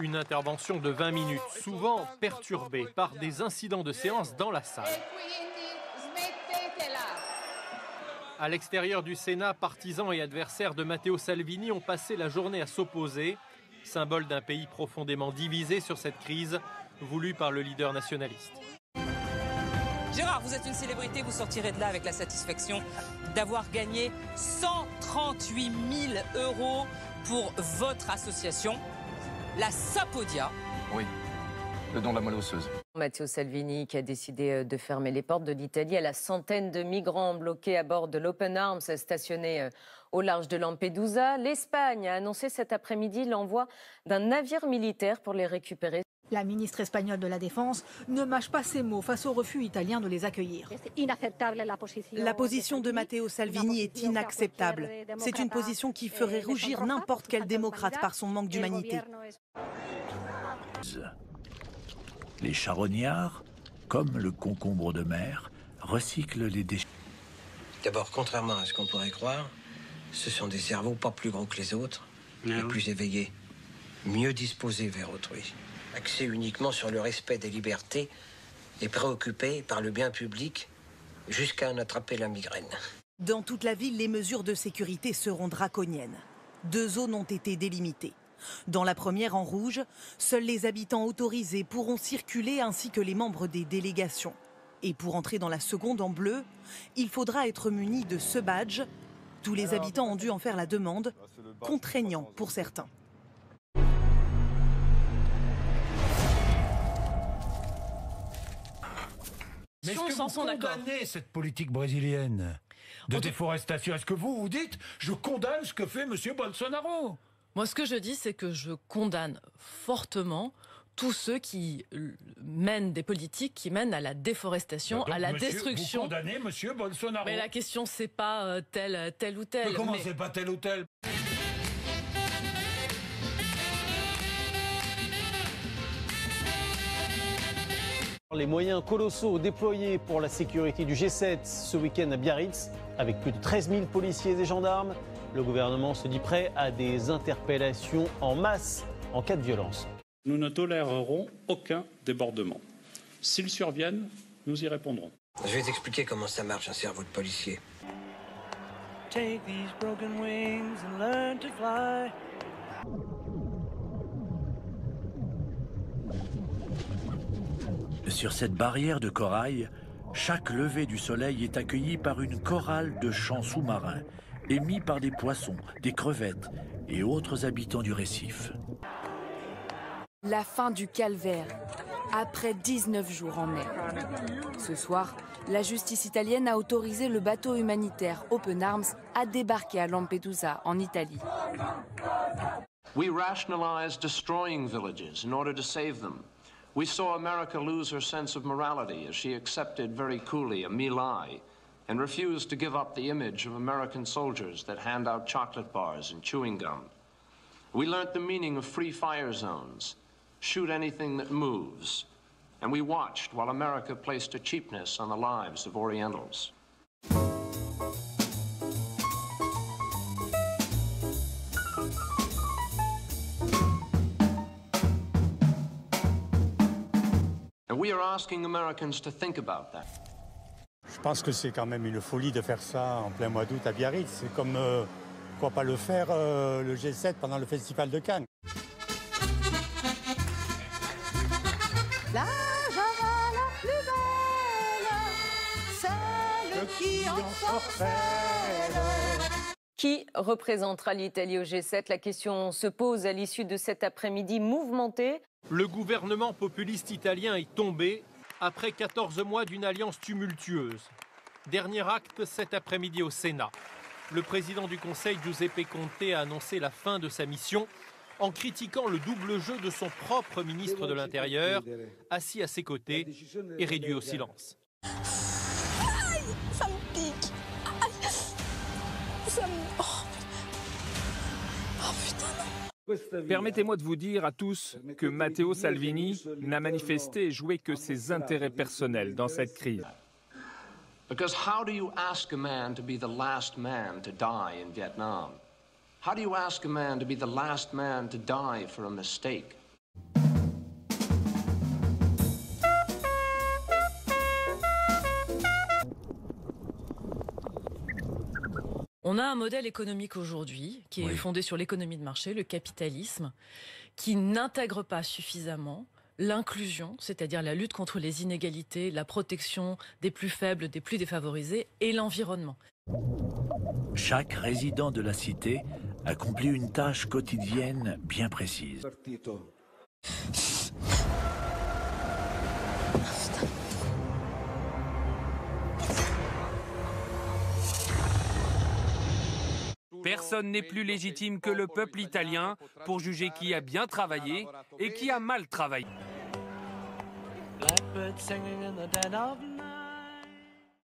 Une intervention de 20 minutes, souvent perturbée par des incidents de séance dans la salle. À l'extérieur du Sénat, partisans et adversaires de Matteo Salvini ont passé la journée à s'opposer, symbole d'un pays profondément divisé sur cette crise, voulue par le leader nationaliste. Gérard, vous êtes une célébrité, vous sortirez de là avec la satisfaction d'avoir gagné 138 000 € pour votre association, la Sapodia. Oui, le don de la moelle osseuse. Matteo Salvini qui a décidé de fermer les portes de l'Italie à la centaine de migrants bloqués à bord de l'Open Arms stationné au large de Lampedusa. L'Espagne a annoncé cet après-midi l'envoi d'un navire militaire pour les récupérer. La ministre espagnole de la Défense ne mâche pas ses mots face au refus italien de les accueillir. La position de Matteo Salvini est inacceptable. C'est une position qui ferait rougir n'importe quel démocrate par son manque d'humanité. Les charognards, comme le concombre de mer, recyclent les déchets. D'abord, contrairement à ce qu'on pourrait croire, ce sont des cerveaux pas plus gros que les autres, mais plus éveillés, mieux disposés vers autrui, axés uniquement sur le respect des libertés et préoccupés par le bien public jusqu'à en attraper la migraine. Dans toute la ville, les mesures de sécurité seront draconiennes. 2 zones ont été délimitées. Dans la première, en rouge, seuls les habitants autorisés pourront circuler ainsi que les membres des délégations. Et pour entrer dans la seconde, en bleu, il faudra être muni de ce badge. Tous les habitants ont dû en faire la demande, contraignant pour certains. Mais est-ce que vous condamnez cette politique brésilienne de déforestation? Est-ce que vous dites « je condamne ce que fait M. Bolsonaro » ? Moi, ce que je dis, c'est que je condamne fortement tous ceux qui mènent des politiques qui mènent à la déforestation, à la destruction. Vous condamnez M. Bolsonaro. Mais la question, c'est pas tel ou tel. Mais comment c'est pas tel ou tel? Les moyens colossaux déployés pour la sécurité du G7 ce week-end à Biarritz, avec plus de 13 000 policiers et gendarmes. Le gouvernement se dit prêt à des interpellations en masse en cas de violence. Nous ne tolérerons aucun débordement. S'ils surviennent, nous y répondrons. Je vais t'expliquer comment ça marche un cerveau de policier. Take these broken wings and learn to fly. Sur cette barrière de corail, chaque lever du soleil est accueilli par une chorale de chants sous-marins, émis par des poissons, des crevettes et autres habitants du récif. La fin du calvaire, après 19 jours en mer. Ce soir, la justice italienne a autorisé le bateau humanitaire Open Arms à débarquer à Lampedusa, en Italie. We rationalized destroying villages in order to save them. We saw America lose her sense of morality as she accepted very coolly a My Lai and refused to give up the image of American soldiers that hand out chocolate bars and chewing gum. We learned the meaning of free fire zones, shoot anything that moves, and we watched while America placed a cheapness on the lives of Orientals. And we are asking Americans to think about that. Je pense que c'est quand même une folie de faire ça en plein mois d'août à Biarritz. C'est comme, pourquoi pas le faire le G7 pendant le festival de Cannes. La Java la plus belle, celle qui en sorcelle. Qui représentera l'Italie au G7? La question se pose à l'issue de cet après-midi mouvementé. Le gouvernement populiste italien est tombé après 14 mois d'une alliance tumultueuse. Dernier acte cet après-midi au Sénat. Le président du Conseil, Giuseppe Conte, a annoncé la fin de sa mission en critiquant le double jeu de son propre ministre de l'Intérieur, assis à ses côtés et réduit au silence. Aïe, ça me pique. Aïe, ça me... Oh putain, non. Permettez-moi de vous dire à tous que Matteo Salvini n'a manifesté et joué que ses intérêts personnels dans cette crise. Because how do you ask a man to be the last man to die in Vietnam? How do you ask a man to be the last man to die for a mistake? On a un modèle économique aujourd'hui qui est fondé sur l'économie de marché, le capitalisme, qui n'intègre pas suffisamment l'inclusion, c'est-à-dire la lutte contre les inégalités, la protection des plus faibles, des plus défavorisés, et l'environnement. Chaque résident de la cité accomplit une tâche quotidienne bien précise. Personne n'est plus légitime que le peuple italien pour juger qui a bien travaillé et qui a mal travaillé. Blackbird singing in the dead of